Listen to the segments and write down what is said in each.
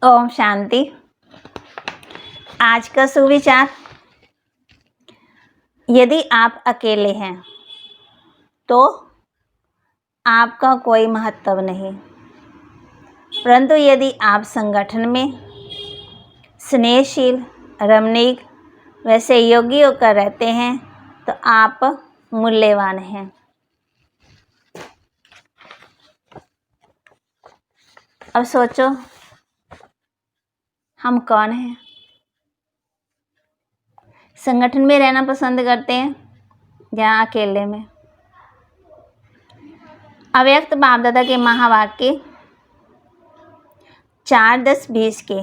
ओम शांति। आज का सुविचार, यदि आप अकेले हैं तो आपका कोई महत्व नहीं, परंतु यदि आप संगठन में स्नेहशील, रमणीक व सहयोगी होकर रहते हैं तो आप मूल्यवान हैं। अब सोचो, हम कौन हैं? संगठन में रहना पसंद करते हैं या अकेले में? अव्यक्त बाप दादा के महावाक्य 4-10-20 के,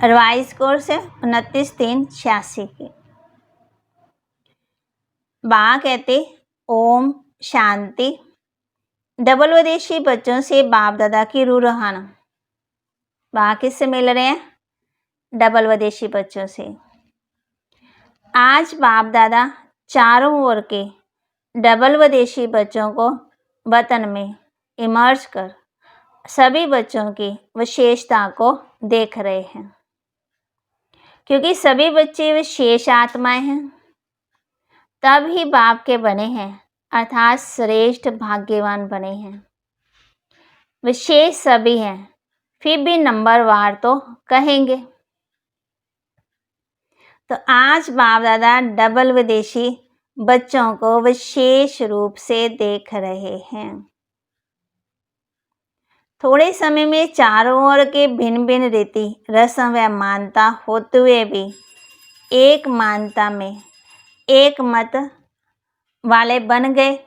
रिवाइज कोर्स है 29-3-86 के। बा कहते ओम शांति। डबल विदेशी बच्चों से बाप दादा की रूहाना। बा किससे मिल रहे हैं? डबल विदेशी बच्चों से। आज बाप दादा चारों ओर के डबल विदेशी बच्चों को वतन में इमर्ज कर सभी बच्चों की विशेषता को देख रहे हैं, क्योंकि सभी बच्चे विशेष आत्माएं हैं, तब ही बाप के बने हैं, अर्थात श्रेष्ठ भाग्यवान बने हैं। विशेष सभी हैं, फिर भी नंबरवार तो कहेंगे। तो आज बाप दादा डबल विदेशी बच्चों को विशेष रूप से देख रहे हैं। थोड़े समय में चारों ओर के भिन्न भिन्न रीति रस्म व मानता होते हुए भी एक मानता में एक मत वाले बन गए।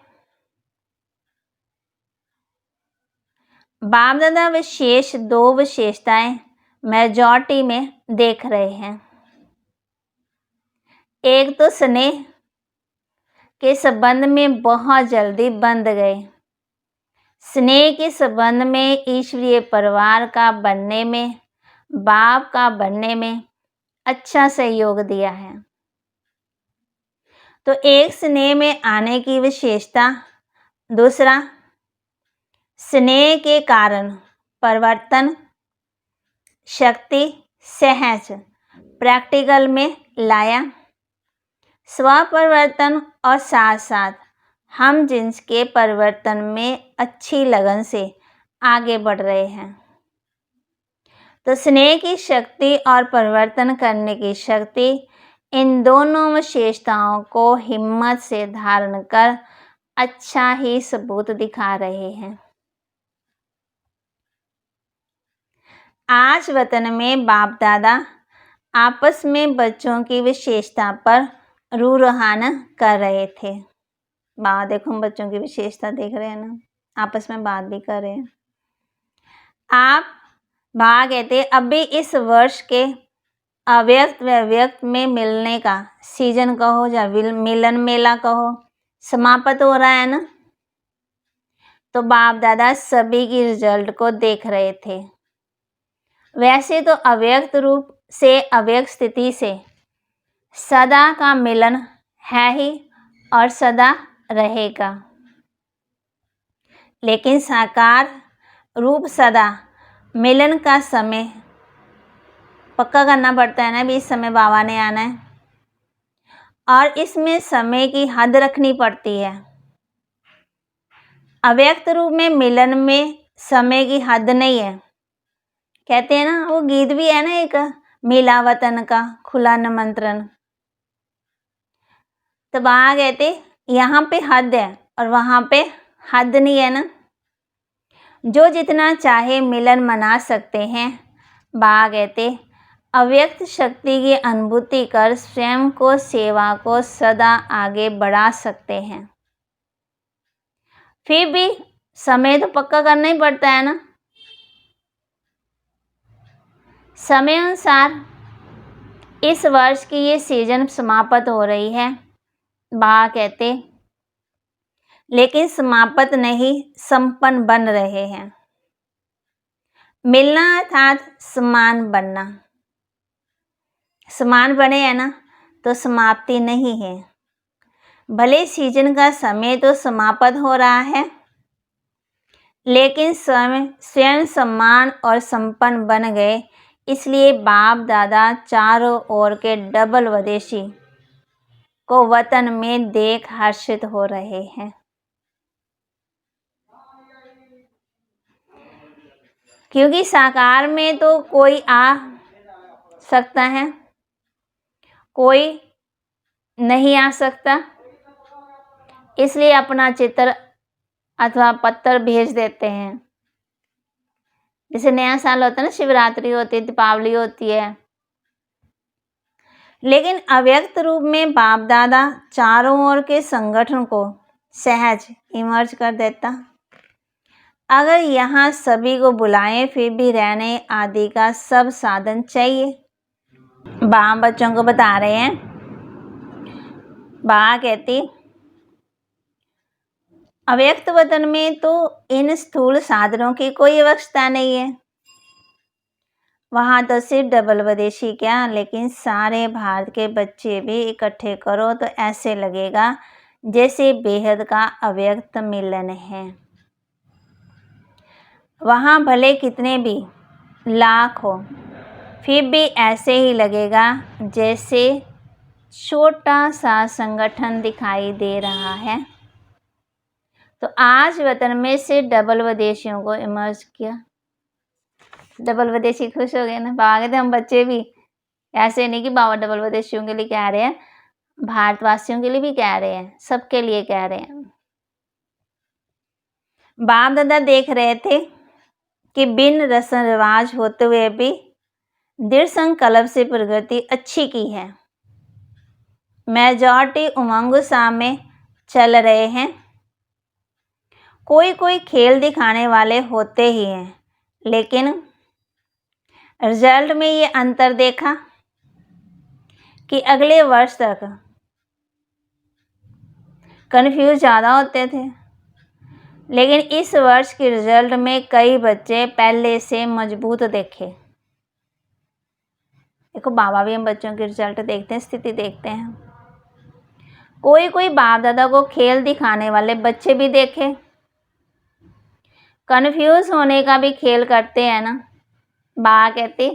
बाप दादा विशेष दो विशेषताएं मेजॉरिटी में देख रहे हैं। एक तो स्नेह के संबंध में बहुत जल्दी बंध गए। स्नेह के संबंध में ईश्वरीय परिवार का बनने में, बाप का बनने में अच्छा सहयोग दिया है। तो एक स्नेह में आने की विशेषता, दूसरा स्नेह के कारण परिवर्तन शक्ति सहज प्रैक्टिकल में लाया। स्वपरिवर्तन और साथ साथ हम जिन्स के परिवर्तन में अच्छी लगन से आगे बढ़ रहे हैं। तो स्नेह की शक्ति और परिवर्तन करने की शक्ति, इन दोनों विशेषताओं को हिम्मत से धारण कर अच्छा ही सबूत दिखा रहे हैं। आज वतन में बाप दादा आपस में बच्चों की विशेषता पर रूहाना कर रहे थे। बात देखो, हम बच्चों की विशेषता देख रहे हैं ना, आपस में बात भी कर रहे हैं। आप बा कहते अभी इस वर्ष के अव्यक्त व व्यक्त में मिलने का सीजन कहो या मिलन मेला कहो, समाप्त हो रहा है ना। तो बाप दादा सभी की रिजल्ट को देख रहे थे। वैसे तो अव्यक्त रूप से अव्यक्त स्थिति से सदा का मिलन है ही और सदा रहेगा, लेकिन साकार रूप सदा मिलन का समय पक्का करना पड़ता है ना। भी इस समय बाबा ने आना है और इसमें समय की हद रखनी पड़ती है। अव्यक्त रूप में मिलन में समय की हद नहीं है। कहते हैं ना, वो गीत भी है ना एक, मिला वतन का खुला निमंत्रण। तो वहाँ कहते यहाँ पे हद है और वहाँ पे हद नहीं है ना। जो जितना चाहे मिलन मना सकते हैं। बा कहते अव्यक्त शक्ति की अनुभूति कर स्वयं को, सेवा को सदा आगे बढ़ा सकते हैं। फिर भी समय तो पक्का करना ही पड़ता है ना। समय अनुसार इस वर्ष की ये सीजन समाप्त हो रही है। बा कहते लेकिन समाप्त नहीं, संपन्न बन रहे हैं। मिलना अर्थात समान बनना। समान बने हैं ना तो समाप्ति नहीं है। भले सीजन का समय तो समाप्त हो रहा है, लेकिन स्वयं सम्मान और संपन्न बन गए, इसलिए बाप दादा चारों ओर के डबल विदेशी को वतन में देख हर्षित हो रहे हैं। क्योंकि साकार में तो कोई आ सकता है, कोई नहीं आ सकता, इसलिए अपना चित्र अथवा पत्थर भेज देते हैं। जैसे नया साल होता है ना, शिवरात्रि होती है, दीपावली होती है। लेकिन अव्यक्त रूप में बाप दादा चारों ओर के संगठन को सहज इमर्ज कर देता। अगर यहाँ सभी को बुलाएं फिर भी रहने आदि का सब साधन चाहिए। बाप बच्चों को बता रहे हैं, बा कहती अव्यक्त वतन में तो इन स्थूल साधनों की कोई आवश्यकता नहीं है। वहाँ तो सिर्फ डबल विदेशी क्या, लेकिन सारे भारत के बच्चे भी इकट्ठे करो तो ऐसे लगेगा जैसे बेहद का अव्यक्त मिलन है। वहाँ भले कितने भी लाख हो, फिर भी ऐसे ही लगेगा जैसे छोटा सा संगठन दिखाई दे रहा है। तो आज वतन में से डबल विदेशियों को इमर्ज किया। डबल विदेशी खुश हो गए ना। बाबा कहते हम बच्चे भी, ऐसे नहीं कि बाबा डबल विदेशियों के लिए कह रहे हैं, भारतवासियों के लिए भी कह रहे हैं, सबके लिए कह रहे हैं। बाप दादा देख रहे थे कि बिन रस्म रिवाज होते हुए भी दृढ़ संकल्प से प्रगति अच्छी की है। मेजॉरिटी उमंग उत्साह में चल रहे हैं। कोई कोई खेल दिखाने वाले होते ही हैं, लेकिन रिजल्ट में ये अंतर देखा कि अगले वर्ष तक कन्फ्यूज ज़्यादा होते थे, लेकिन इस वर्ष के रिजल्ट में कई बच्चे पहले से मजबूत देखे। देखो बाबा भी हम बच्चों के रिजल्ट देखते हैं, स्थिति देखते हैं। कोई कोई बाप दादा को खेल दिखाने वाले बच्चे भी देखे। कन्फ्यूज होने का भी खेल करते हैं ना। बा कहती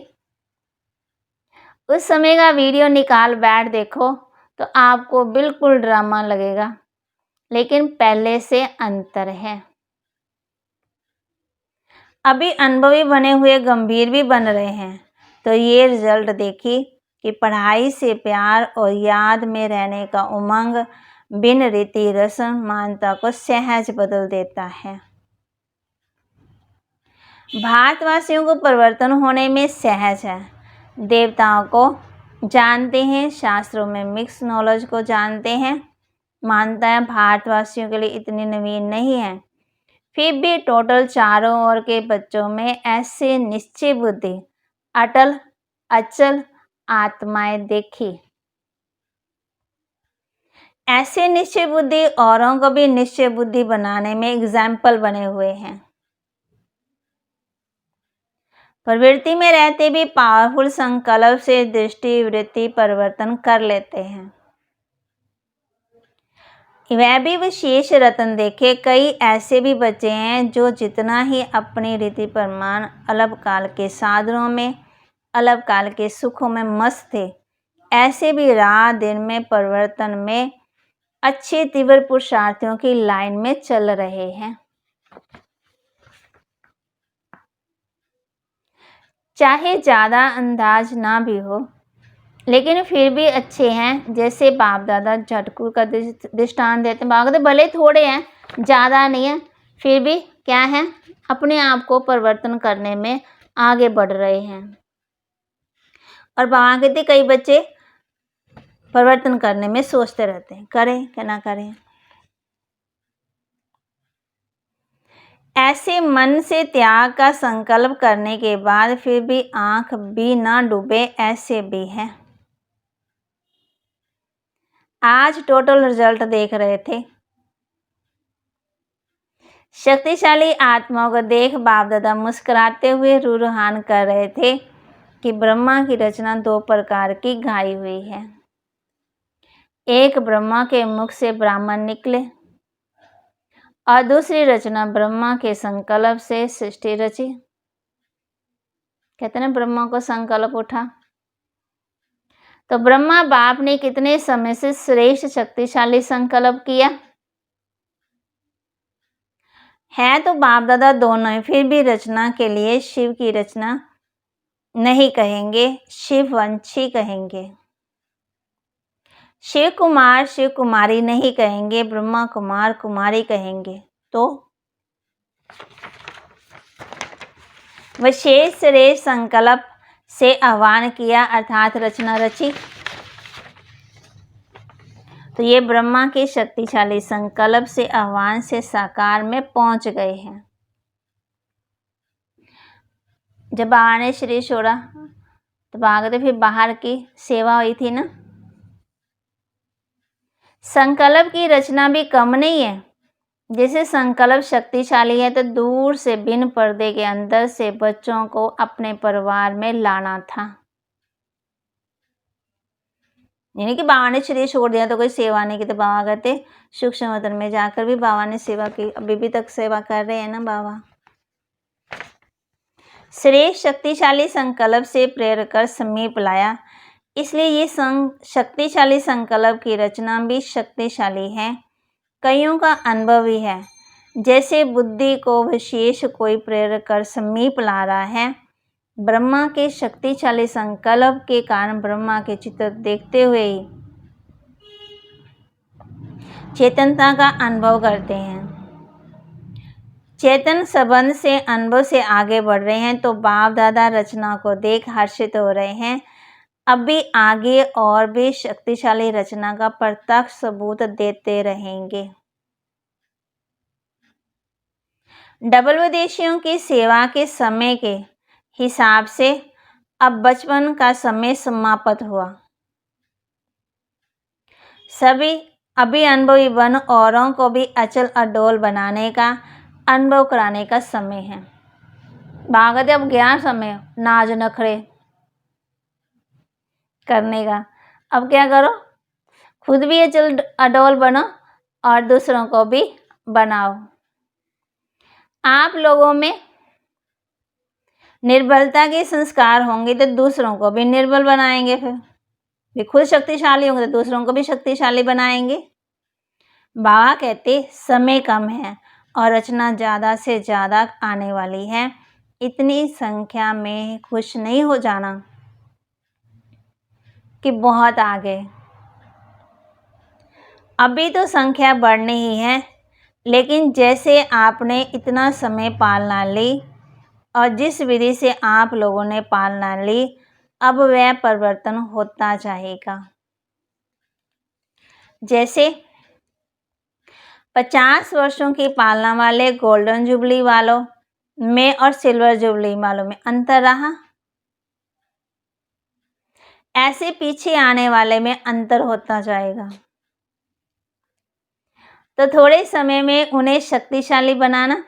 उस समय का वीडियो निकाल बैठ देखो तो आपको बिल्कुल ड्रामा लगेगा, लेकिन पहले से अंतर है। अभी अनुभवी बने हुए गंभीर भी बन रहे हैं। तो ये रिजल्ट देखी कि पढ़ाई से प्यार और याद में रहने का उमंग बिन रीति रस्म मान्यता को सहज बदल देता है। भारतवासियों को परिवर्तन होने में सहज है। देवताओं को जानते हैं, शास्त्रों में मिक्स नॉलेज को जानते हैं। मान्यताएं भारतवासियों के लिए इतनी नवीन नहीं है, फिर भी टोटल चारों ओर के बच्चों में ऐसे निश्चय बुद्धि, अटल अचल आत्माएं देखी। ऐसे निश्चय बुद्धि औरों को भी निश्चय बुद्धि बनाने में एग्जाम्पल बने हुए हैं। प्रवृत्ति में रहते भी पावरफुल संकल्प से दृष्टि वृत्ति परिवर्तन कर लेते हैं। वह भी विशेष रत्न देखे। कई ऐसे भी बच्चे हैं जो जितना ही अपनी रीति प्रमाण अल्पकाल के साधनों में, अल्पकाल के सुखों में मस्त थे, ऐसे भी रात दिन में परिवर्तन में अच्छे तीव्र पुरुषार्थियों की लाइन में चल रहे हैं। चाहे ज़्यादा अंदाज ना भी हो, लेकिन फिर भी अच्छे हैं। जैसे बाप दादा झटकू का दृष्टांत देते हैं। बाप दादा भले थोड़े हैं, ज़्यादा नहीं है, फिर भी क्या है, अपने आप को परिवर्तन करने में आगे बढ़ रहे हैं। और बाबा कहते कई बच्चे परिवर्तन करने में सोचते रहते हैं, करें क्या ना करें। ऐसे मन से त्याग का संकल्प करने के बाद फिर भी आंख भी ना डूबे, ऐसे भी हैं। आज टोटल रिजल्ट देख रहे थे। शक्तिशाली आत्माओं को देख बाप दादा मुस्कुराते हुए रूहान कर रहे थे कि ब्रह्मा की रचना दो प्रकार की गाई हुई है। एक, ब्रह्मा के मुख से ब्राह्मण निकले और दूसरी रचना ब्रह्मा के संकल्प से सृष्टि रची। कहते हैं ना, ब्रह्मा को संकल्प उठा। तो ब्रह्मा बाप ने कितने समय से श्रेष्ठ शक्तिशाली संकल्प किया है? तो बाप दादा दोनों ही, फिर भी रचना के लिए शिव की रचना नहीं कहेंगे, शिववंशी कहेंगे। शिव कुमार शिव कुमारी नहीं कहेंगे, ब्रह्मा कुमार कुमारी कहेंगे। तो विशेष श्रेष्ठ संकल्प से आह्वान किया अर्थात रचना रची। तो ये ब्रह्मा के शक्तिशाली संकल्प से आह्वान से साकार में पहुंच गए हैं। जब बाबा ने शरीर छोड़ा तो भागते फिर बाहर की सेवा हुई थी ना। संकल्प की रचना भी कम नहीं है। जैसे संकल्प शक्तिशाली है तो दूर से बिन पर्दे के अंदर से बच्चों को अपने परिवार में लाना था। यानी कि बाबा ने शरीर छोड़ दिया तो कोई सेवा नहीं की, तो बाबा कहते सूक्ष्म वतन में जाकर भी बाबा ने सेवा की, अभी भी तक सेवा कर रहे हैं ना बाबा। श्रेष्ठ शक्तिशाली संकल्प से प्रेरक कर समीप लाया, इसलिए ये शक्तिशाली संकल्प की रचना भी शक्तिशाली है। कईयों का अनुभव भी है, जैसे बुद्धि को विशेष कोई प्रेरक कर समीप ला रहा है। ब्रह्मा के शक्तिशाली संकल्प के कारण ब्रह्मा के चित्र देखते हुए ही चेतनता का अनुभव करते हैं। चेतन संबंध से अनुभव से आगे बढ़ रहे हैं, तो बाप दादा रचना को देख हर्षित हो रहे हैं। अब भी आगे और भी शक्तिशाली रचना का प्रत्यक्ष सबूत देते रहेंगे। डबल विदेशियों की सेवा के समय के हिसाब से अब बचपन का समय समाप्त हुआ। सभी अभी अनुभवी बन औरों को भी अचल अडोल बनाने का अनुभव कराने का समय है। भागते अब गया समय नाज नखरे करने का। अब क्या करो, खुद भी अचल अडोल बनो और दूसरों को भी बनाओ। आप लोगों में निर्बलता के संस्कार होंगे तो दूसरों को भी निर्बल बनाएंगे। फिर खुद शक्तिशाली होंगे तो दूसरों को भी शक्तिशाली बनाएंगे। बाबा कहते समय कम है और रचना ज़्यादा से ज़्यादा आने वाली है। इतनी संख्या में खुश नहीं हो जाना कि बहुत आगे। अभी तो संख्या बढ़नी ही है, लेकिन जैसे आपने इतना समय पालना ली और जिस विधि से आप लोगों ने पालना ली, अब वह परिवर्तन होता जाएगा। जैसे 50 वर्षों की पालना वाले गोल्डन जुबली वालों में और सिल्वर जुबली वालों में अंतर रहा, ऐसे पीछे आने वाले में अंतर होता जाएगा। तो थोड़े समय में उन्हें शक्तिशाली बनाना,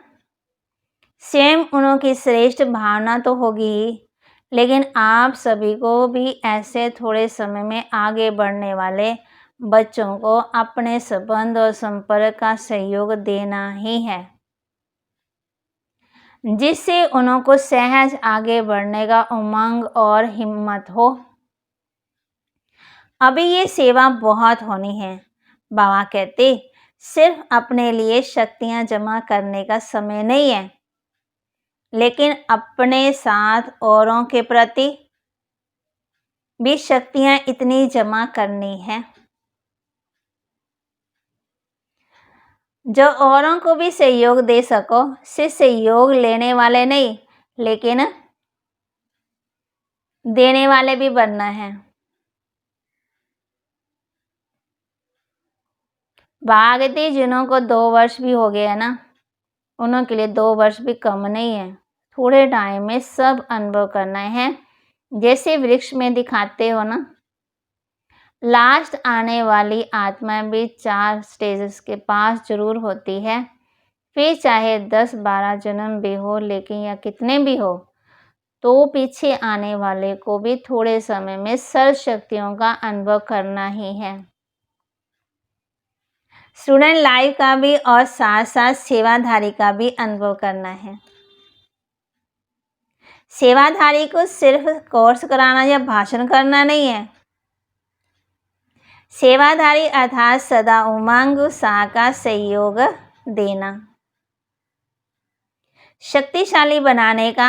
स्वयं उनकी श्रेष्ठ भावना तो होगी ही, लेकिन आप सभी को भी ऐसे थोड़े समय में आगे बढ़ने वाले बच्चों को अपने संबंध और संपर्क का सहयोग देना ही है, जिससे उनको सहज आगे बढ़ने का उमंग और हिम्मत हो। अभी ये सेवा बहुत होनी है। बाबा कहते सिर्फ अपने लिए शक्तियां जमा करने का समय नहीं है, लेकिन अपने साथ औरों के प्रति भी शक्तियां इतनी जमा करनी है जो औरों को भी सहयोग दे सको। सिर्फ सहयोग लेने वाले नहीं, लेकिन देने वाले भी बनना है। भागती जिन्हों को 2 वर्ष भी हो गया ना, उन्हों के लिए 2 वर्ष भी कम नहीं है। थोड़े टाइम में सब अनुभव करना है। जैसे वृक्ष में दिखाते हो ना, लास्ट आने वाली आत्मा भी 4 स्टेजेस के पास जरूर होती है। फिर चाहे 10-12 जन्म भी हो, लेकिन या कितने भी हो, तो पीछे आने वाले को भी थोड़े समय में सर्व शक्तियों का अनुभव करना ही है। स्टूडेंट लाइफ का भी और साथ साथ सेवाधारी का भी अनुभव करना है। सेवाधारी को सिर्फ कोर्स कराना या भाषण करना नहीं है। सेवाधारी अर्थात सदा उमंग उत्साह का सहयोग देना, शक्तिशाली बनाने का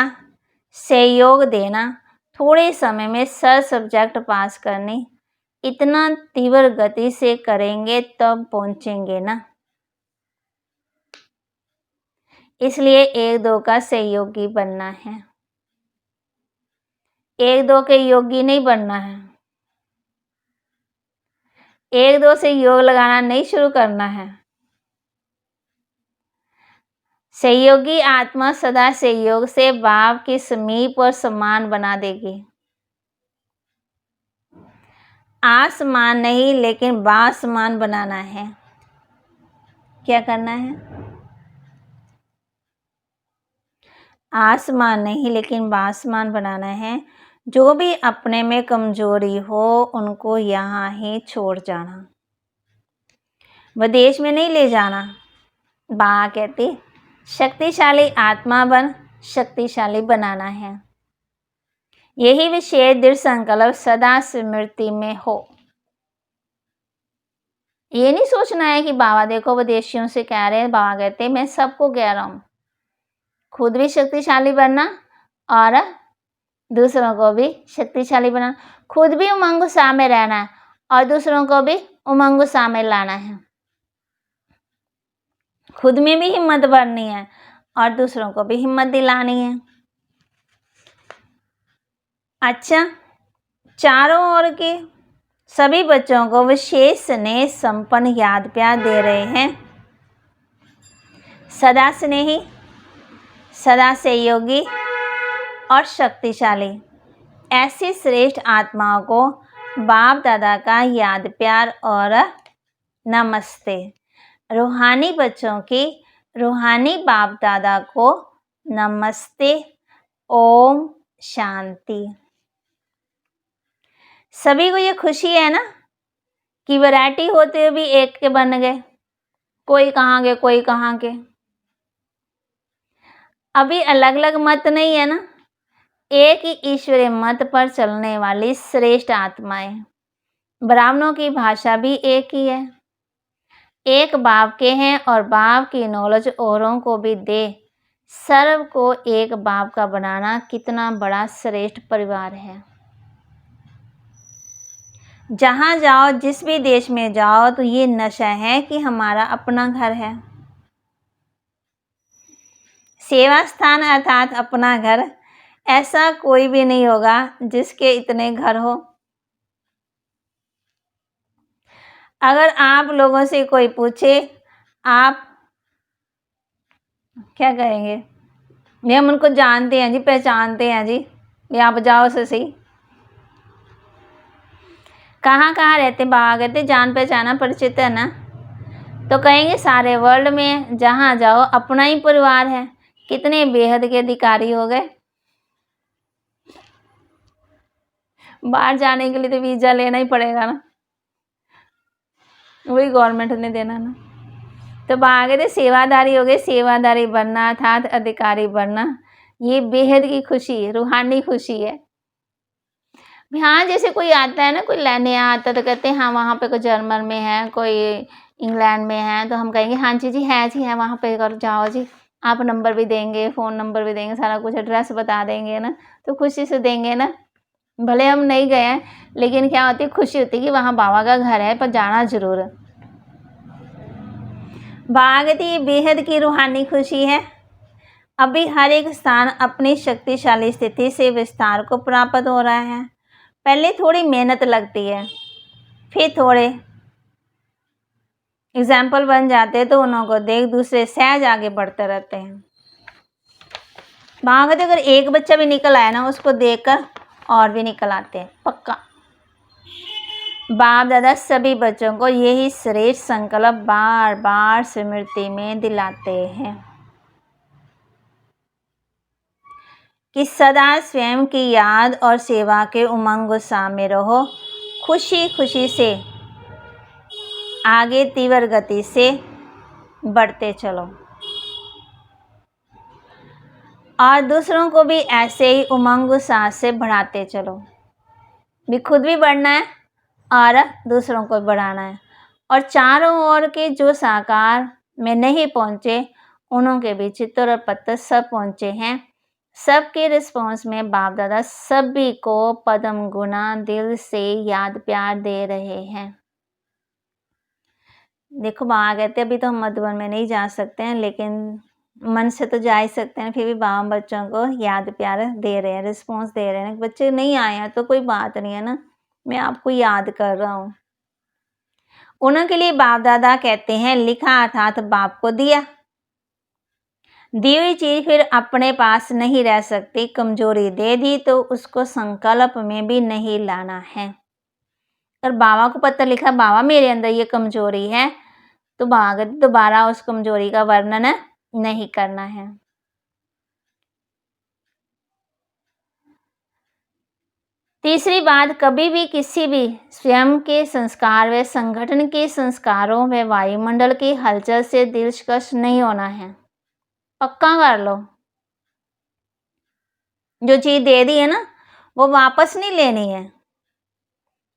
सहयोग देना, थोड़े समय में सर सब्जेक्ट पास करने, इतना तीव्र गति से करेंगे तब पहुंचेंगे ना, इसलिए 1-2 का सहयोगी बनना है, 1-2 के योगी नहीं बनना है। 1-2 से योग लगाना नहीं शुरू करना है। सहयोगी आत्मा सदा सहयोग से बाप के समीप और समान बना देगी। आसमान नहीं लेकिन बासमान बनाना है। क्या करना है? आसमान नहीं लेकिन बासमान बनाना है। जो भी अपने में कमजोरी हो उनको यहाँ ही छोड़ जाना, विदेश में नहीं ले जाना। बा कहती शक्तिशाली आत्मा बन शक्तिशाली बनाना है। यही विशेष दृढ़ संकल्प सदा स्मृति में हो। ये नहीं सोचना है कि बाबा देखो विदेशियों से कह रहे हैं, बाबा कहते मैं सबको कह रहा हूँ खुद भी शक्तिशाली बनना और दूसरों को भी शक्तिशाली बनाना, खुद भी उमंग उत्साह में रहना है और दूसरों को भी उमंग उत्साह में लाना है। खुद में भी हिम्मत बढ़नी है और दूसरों को भी हिम्मत दिलानी है। अच्छा, चारों ओर के सभी बच्चों को विशेष स्नेह संपन्न याद प्यार दे रहे हैं। सदा स्नेही, सदा सहयोगी और शक्तिशाली, ऐसी श्रेष्ठ आत्माओं को बाप दादा का याद प्यार और नमस्ते। रूहानी बच्चों की रूहानी बाप दादा को नमस्ते। ओम शांति। सभी को ये खुशी है ना कि वैरायटी होते हुए भी एक के बन गए, कोई कहाँ के कोई कहाँ के। अभी अलग अलग मत नहीं है ना, एक ही ईश्वरीय मत पर चलने वाली श्रेष्ठ आत्माएं। ब्राह्मणों की भाषा भी एक ही है, एक बाप के हैं और बाप की नॉलेज औरों को भी दे। सर्व को एक बाप का बनाना कितना बड़ा श्रेष्ठ परिवार है। जहाँ जाओ, जिस भी देश में जाओ, तो ये नशा है कि हमारा अपना घर है। सेवा स्थान अर्थात अपना घर, ऐसा कोई भी नहीं होगा जिसके इतने घर हो। अगर आप लोगों से कोई पूछे आप क्या कहेंगे? ये हम उनको जानते हैं जी, पहचानते हैं जी, ये आप जाओ से सही। कहाँ कहाँ रहते? बाबा कहते जान पहचाना परिचित है ना, तो कहेंगे सारे वर्ल्ड में जहाँ जाओ अपना ही परिवार है। कितने बेहद के अधिकारी हो गए। बाहर जाने के लिए तो वीजा लेना ही पड़ेगा ना, वही गवर्नमेंट ने देना ना। तो बाबा कहते सेवादारी हो गए, सेवादारी बनना अर्थात अधिकारी बनना, ये बेहद की खुशी, रूहानी खुशी है। हाँ, जैसे कोई आता है ना, कोई लेने आता तो कहते हैं हाँ वहाँ पे कोई जर्मन में है, कोई इंग्लैंड में है, तो हम कहेंगे हाँ जी है वहाँ पे कर जाओ जी। आप नंबर भी देंगे, फ़ोन नंबर भी देंगे, सारा कुछ एड्रेस बता देंगे ना, तो खुशी से देंगे ना। भले हम नहीं गए हैं लेकिन क्या होती है, खुशी होती है कि वहाँ बाबा का घर है, पर जाना जरूर है। बाबा कहती ये बेहद की रूहानी खुशी है। अभी हर एक स्थान अपनी शक्तिशाली स्थिति से विस्तार को प्राप्त हो रहा है। पहले थोड़ी मेहनत लगती है, फिर थोड़े एग्जाम्पल बन जाते हैं, तो उन्हों को देख दूसरे सहज आगे बढ़ते रहते हैं। बाबा कहते अगर एक बच्चा भी निकल आया ना, उसको देखकर और भी निकल आते हैं पक्का। बाप दादा सभी बच्चों को यही श्रेष्ठ संकल्प बार बार स्मृति में दिलाते हैं कि सदा स्वयं की याद और सेवा के उमंग उत्साह में रहो। खुशी खुशी से आगे तीव्र गति से बढ़ते चलो और दूसरों को भी ऐसे ही उमंग उत्साह से बढ़ाते चलो। भी खुद भी बढ़ना है और दूसरों को बढ़ाना है। और चारों ओर के जो साकार में नहीं पहुंचे उनों के भी चित्तर और पत्तर सब पहुंचे हैं। सबके रिस्पॉन्स में बाप दादा सभी को पद्म गुना दिल से याद प्यार दे रहे हैं। देखो बाबा कहते अभी तो हम मधुबन में नहीं जा सकते हैं, लेकिन मन से तो जा ही सकते हैं। फिर भी बाबा बच्चों को याद प्यार दे रहे हैं, रिस्पॉन्स दे रहे हैं। बच्चे नहीं आए हैं तो कोई बात नहीं है ना, मैं आपको याद कर रहा हूँ। उनके लिए बाप दादा कहते हैं लिखा अर्थात बाप को दिया। दी हुई चीज फिर अपने पास नहीं रह सकती। कमजोरी दे दी तो उसको संकल्प में भी नहीं लाना है। और बाबा को पता लिखा बाबा मेरे अंदर ये कमजोरी है, तो बाबा दोबारा उस कमजोरी का वर्णन नहीं करना है। तीसरी बात, कभी भी किसी भी स्वयं के संस्कार व संगठन के संस्कारों व वायुमंडल की हलचल से दिलकश नहीं होना है। पक्का कर लो, जो चीज दे दी है ना वो वापस नहीं लेनी है।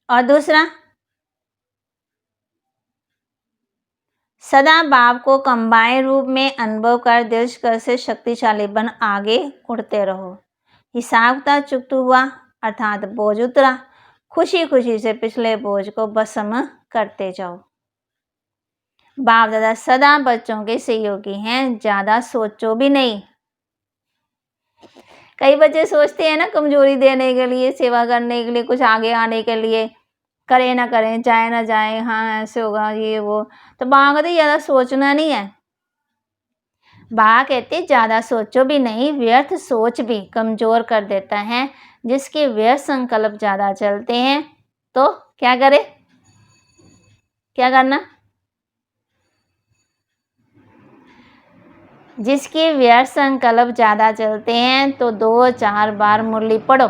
और दूसरा, सदा बाप को कंबाइन रूप में अनुभव कर दिलकश से शक्तिशाली बन आगे उड़ते रहो। हिसाब का चुकता हुआ अर्थात बोझ उतरा, खुशी खुशी से पिछले बोझ को भस्म करते जाओ। बाप दादा सदा बच्चों के सहयोगी हैं, ज्यादा सोचो भी नहीं। कई बच्चे सोचते हैं ना कमजोरी देने के लिए, सेवा करने के लिए, कुछ आगे आने के लिए, करें ना करें, जाए ना जाए, हाँ ऐसे होगा ये वो। तो बाबा कहते ज्यादा सोचना नहीं है। बाबा कहते ज्यादा सोचो भी नहीं, व्यर्थ सोच भी कमजोर कर देता है। जिसके व्यर्थ संकल्प ज्यादा चलते हैं तो क्या करे, क्या करना, जिसके व्यर्थ संकल्प ज्यादा चलते हैं तो 2-4 बार मुरली पढ़ो।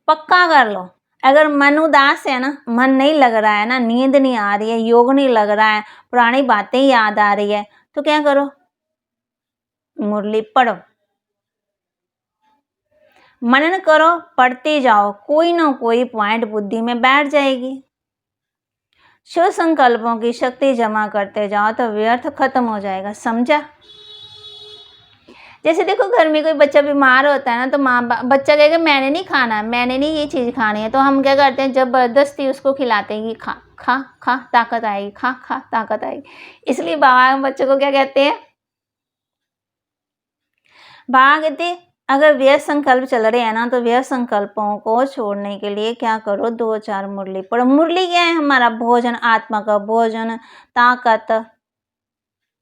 पक्का कर लो। अगर मन उदास है ना, मन नहीं लग रहा है ना, नींद नहीं आ रही है, योग नहीं लग रहा है, पुरानी बातें याद आ रही है, तो क्या करो, मुरली पढ़ो, मनन करो, पढ़ते जाओ, कोई ना कोई पॉइंट बुद्धि में बैठ जाएगी। शुभ संकल्पों की शक्ति जमा करते जाओ तो व्यर्थ खत्म हो जाएगा। समझा? जैसे देखो घर में कोई बच्चा बीमार होता है ना, तो बच्चा कहेगा मैंने नहीं खाना, मैंने नहीं ये चीज़ खानी है, तो हम क्या करते हैं जबरदस्ती उसको खिलाते हैं कि खा खा खा ताकत आएगी, खा खा ताकत आएगी। इसलिए बाबा बच्चों को क्या कहते हैं, बाबा कहते अगर व्यर्थ संकल्प चल रहे हैं ना, तो व्यर्थ संकल्पों को छोड़ने के लिए क्या करो, 2-4 मुरली पढ़ो। मुरली क्या है, हमारा भोजन, आत्मा का भोजन, ताकत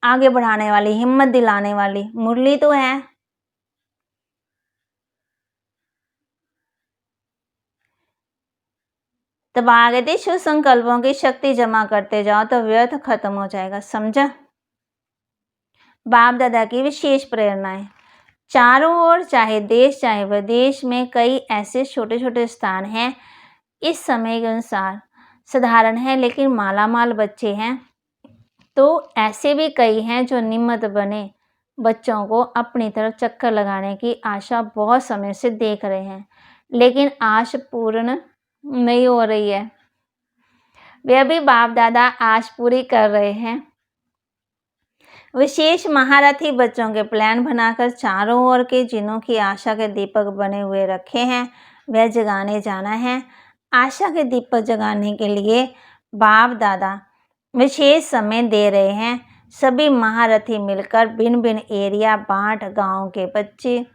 आगे बढ़ाने वाली, हिम्मत दिलाने वाली मुरली तो है। तब आगे थे शुभ संकल्पों की शक्ति जमा करते जाओ तो व्यर्थ खत्म हो जाएगा। समझा? बाप दादा की विशेष प्रेरणाएं। चारों ओर चाहे देश चाहे विदेश में कई ऐसे छोटे छोटे स्थान हैं, इस समय के अनुसार साधारण है लेकिन मालामाल बच्चे हैं, तो ऐसे भी कई हैं जो निमित्त बने बच्चों को अपनी तरफ चक्कर लगाने की आशा बहुत समय से देख रहे हैं, लेकिन आश पूर्ण नहीं हो रही है। वे भी बाप दादा आश पूरी कर रहे हैं। विशेष महारथी बच्चों के प्लान बनाकर चारों ओर के जिनों की आशा के दीपक बने हुए रखे हैं, वह जगाने जाना है। आशा के दीपक जगाने के लिए बाप दादा विशेष समय दे रहे हैं। सभी महारथी मिलकर भिन्न भिन्न एरिया बांट गांव के बच्चे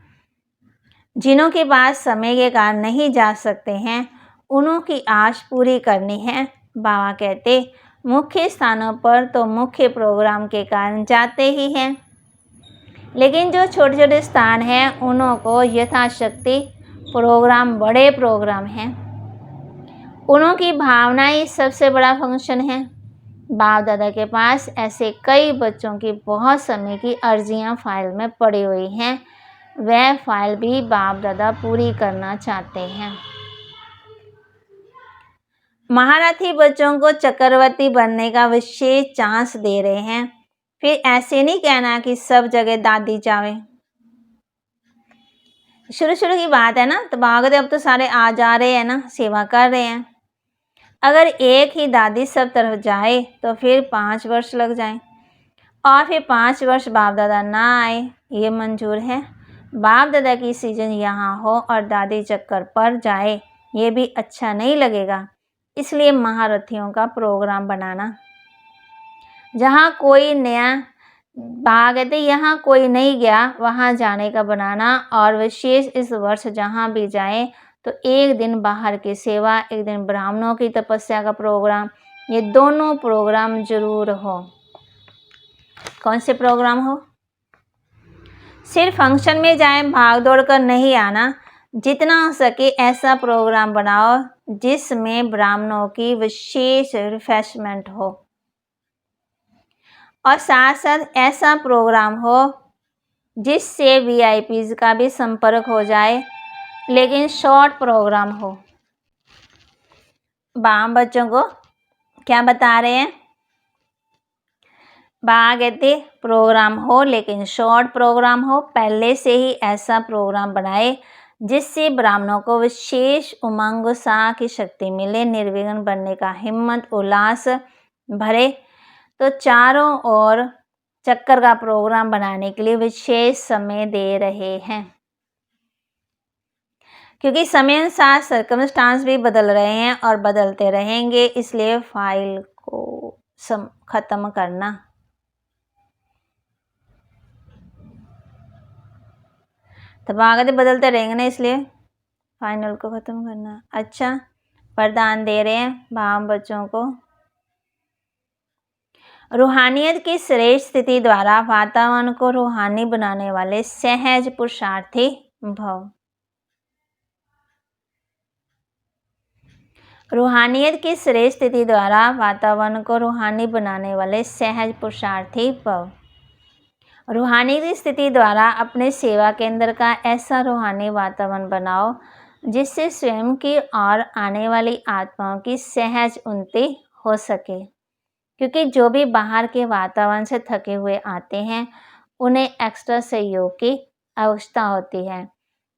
जिनों के पास समय के कारण नहीं जा सकते हैं, उन्हों की आश पूरी करनी है। बाबा कहते मुख्य स्थानों पर तो मुख्य प्रोग्राम के कारण जाते ही हैं, लेकिन जो छोटे छोटे स्थान हैं उन्हों को यथाशक्ति प्रोग्राम, बड़े प्रोग्राम हैं, उन्हों की भावना ही सबसे बड़ा फंक्शन है। बाप दादा के पास ऐसे कई बच्चों की बहुत समय की अर्जियां फाइल में पड़ी हुई हैं, वह फाइल भी बाप दादा पूरी करना चाहते हैं। महारथी बच्चों को चक्रवर्ती बनने का विशेष चांस दे रहे हैं। फिर ऐसे नहीं कहना कि सब जगह दादी जावे। शुरू शुरू की बात है ना, तो भागते अब तो सारे आ जा रहे हैं ना, सेवा कर रहे हैं। अगर एक ही दादी सब तरफ जाए तो फिर 5 वर्ष लग जाएं और फिर 5 वर्ष बाप दादा ना आए, ये मंजूर है। बाप दादा की सीजन यहाँ हो और दादी चक्कर पर जाए, ये भी अच्छा नहीं लगेगा। इसलिए महारथियों का प्रोग्राम बनाना, जहाँ कोई नया कहते यहाँ कोई नहीं गया वहाँ जाने का बनाना, और विशेष इस वर्ष जहाँ भी जाए तो एक दिन बाहर की सेवा, एक दिन ब्राह्मणों की तपस्या का प्रोग्राम, ये दोनों प्रोग्राम जरूर हो। कौन से प्रोग्राम हो? सिर्फ फंक्शन में जाए, भाग दौड़ कर नहीं आना। जितना हो सके ऐसा प्रोग्राम बनाओ जिसमें ब्राह्मणों की विशेष रिफ्रेशमेंट हो, और साथ साथ ऐसा प्रोग्राम हो जिससे वीआईपीज का भी संपर्क हो जाए, लेकिन शॉर्ट प्रोग्राम हो। बाम बच्चों को क्या बता रहे हैं? कहते प्रोग्राम हो लेकिन शॉर्ट प्रोग्राम हो। पहले से ही ऐसा प्रोग्राम बनाए जिससे ब्राह्मणों को विशेष उमंग उत्साह की शक्ति मिले, निर्विघ्न बनने का हिम्मत उल्लास भरे। तो चारों ओर चक्कर का प्रोग्राम बनाने के लिए विशेष समय दे रहे हैं, क्योंकि समय अनुसार सर्कमस्टांस भी बदल रहे हैं और बदलते रहेंगे, इसलिए फाइल को खत्म करना। तब आगे बदलते रहेंगे ना, इसलिए फाइनल को ख़त्म करना। अच्छा, वरदान दे रहे हैं भाव बच्चों को। रूहानियत की श्रेष्ठ स्थिति द्वारा वातावरण को रूहानी बनाने वाले सहज पुरुषार्थी भव। रूहानियत की श्रेष्ठ स्थिति द्वारा वातावरण को रूहानी बनाने वाले सहज पुरुषार्थी भव। रूहानी की स्थिति द्वारा अपने सेवा केंद्र का ऐसा रूहानी वातावरण बनाओ जिससे स्वयं की और आने वाली आत्माओं की सहज उन्नति हो सके, क्योंकि जो भी बाहर के वातावरण से थके हुए आते हैं उन्हें एक्स्ट्रा सहयोग की आवश्यकता होती है।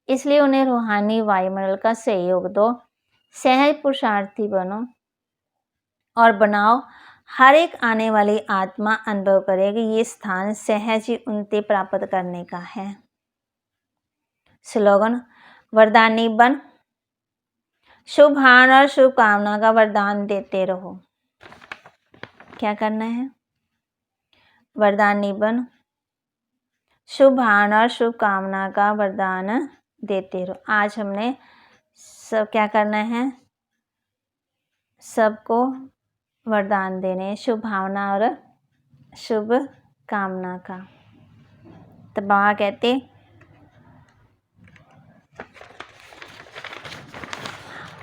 इसलिए उन्हें रूहानी वायुमंडल का सहयोग दो, सहज पुरुषार्थी बनो और बनाओ। हर एक आने वाली आत्मा अनुभव करे कि ये स्थान सहज ही उन्नति प्राप्त करने का है। स्लोगन: वरदानी बन, शुभ भावना और शुभकामना का वरदान देते रहो। क्या करना है? वरदानी बन, शुभ भावना और शुभकामना का वरदान देते रहो। आज हमने सब क्या करना है? सबको वरदान देने, शुभ भावना और शुभ कामना का। तो बाबा कहते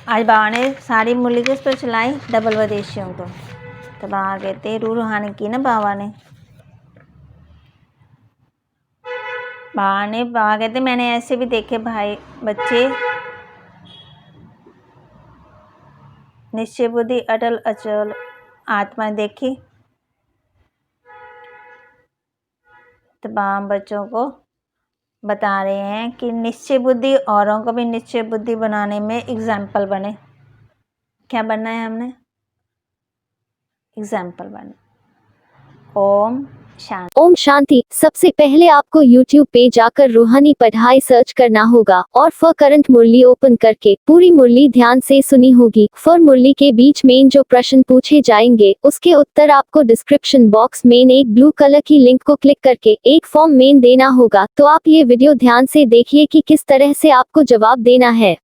आज बाबा ने सारी मुरली किस पर चलाई? डबल वदेशियों को। तो बाबा कहते रूहानी की ना बाबा ने। बाबा कहते मैंने ऐसे भी देखे भाई बच्चे निश्चय बुद्धि अटल अचल आत्मा देखी। तो बाबा बच्चों को बता रहे हैं कि निश्चय बुद्धि औरों को भी निश्चय बुद्धि बनाने में एग्जाम्पल बने। क्या बनना है हमने? एग्जाम्पल बने। ओम शांति। ओम शांति। सबसे पहले आपको YouTube पे जाकर रूहानी पढ़ाई सर्च करना होगा और फॉर करंट मुरली ओपन करके पूरी मुरली ध्यान से सुनी होगी। फॉर मुरली के बीच में जो प्रश्न पूछे जाएंगे उसके उत्तर आपको डिस्क्रिप्शन बॉक्स में एक ब्लू कलर की लिंक को क्लिक करके एक फॉर्म में देना होगा। तो आप ये वीडियो ध्यान से देखिए कि किस तरह से आपको जवाब देना है।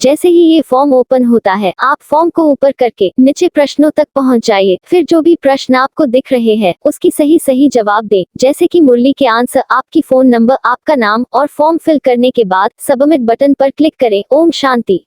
जैसे ही ये फॉर्म ओपन होता है आप फॉर्म को ऊपर करके नीचे प्रश्नों तक पहुंच जाइए। फिर जो भी प्रश्न आपको दिख रहे हैं उसकी सही जवाब दें, जैसे कि मुरली के आंसर, आपकी फोन नंबर, आपका नाम और फॉर्म फिल करने के बाद सबमिट बटन पर क्लिक करें। ओम शांति।